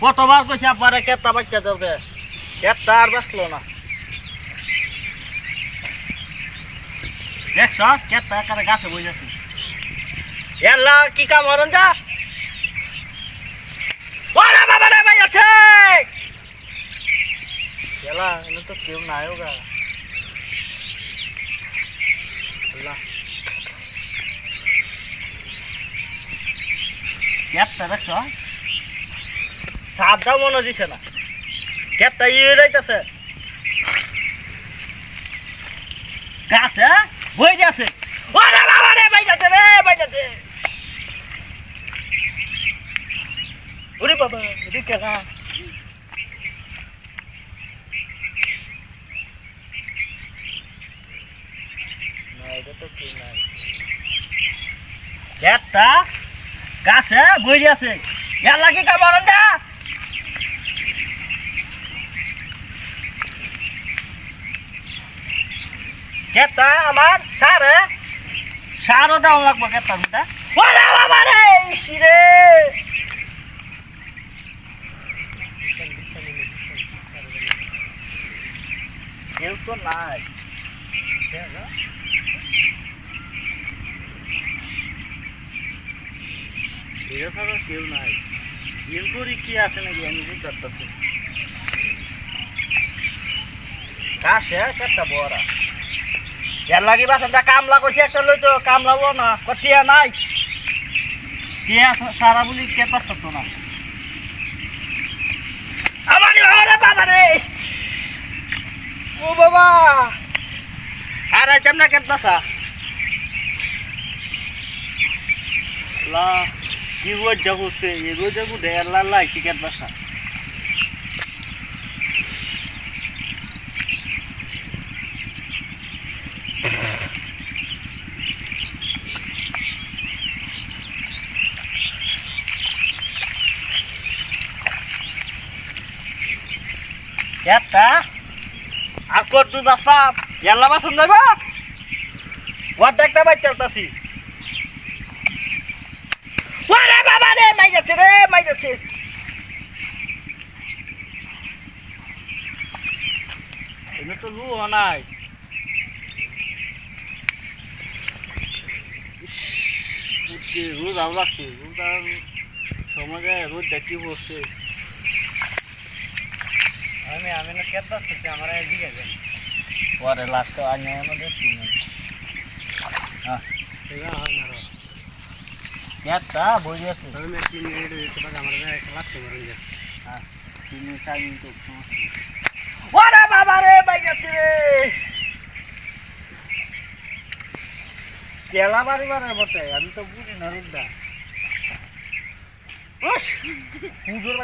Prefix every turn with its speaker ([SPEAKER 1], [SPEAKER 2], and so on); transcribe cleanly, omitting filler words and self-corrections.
[SPEAKER 1] কতবার কইছি আপনারে কেতা বাচ্চা যাবে কেতা আর বাঁচলো না দেখছ কেতা কারে গাছে বই যাচ্ছে এলা কি কাম হরন যা ওরে বাবা রে ভাই আছে এলা এনে তো কেউ নাই হোগা এলা কেতা দেখছ সাবধান মনে দিছে না কেতা ইয়ে রইতেছে গাছে বই যাচ্ছে ওরে বাবা রে ভাই যাচ্ছে রে ভাই যাচ্ছে ওরে বাবা এদিকে না এটা তো কি নাই কেতা গাছে বই যাচ্ছে ইয়ার লাগি কামড় দা কেতা আমার সারে সারও দাও লাগবো কেতা মিটা ওরে বাবা রে ইসিরে কেউ তো নাই এছাড়া কেউ নাই জিম করি কি আছে নাকি আমি বুঝতে পারতেছি কাছে কেতা বড়া এর লাগি বাসনটা কামলা কইছে একটা লইতো কামলাবো না কটিয়া নাই টিয়া সারা বলি কে পারতো না আমার ওরে বাবা রে ও বাবা আরে কেমনে কেত বাসা লা কি রোজ যাবছে এই রোজ যাবো ঢের লাল টিকেট বাসা কেতা আর কত দূর বাসা ইয়াল্লা বাসন যাইব ওয়ার দেখতে পাই চলতাছি ওরে বাবা রে মাই যাচ্ছে এনে তো লু নাই রোজ আও লাগছে রোজ সমাজে রোজ দেখি বসছে আমি না কেত বসতেছি আমার এদিকে যান পরে লাস্ট আনে আমাদের শুনে হ্যাঁ এটা হয় না কেতা বই আছে আমি তিন মিনিট দিতে পারি আমার ক্লাস করে নিয়ে হ্যাঁ তিন টাইম তো ওরে বাবা রে ভাই যাচ্ছে রে কেলা বাড়ি বটে আমি তো বুঝি না রুদা পুজোর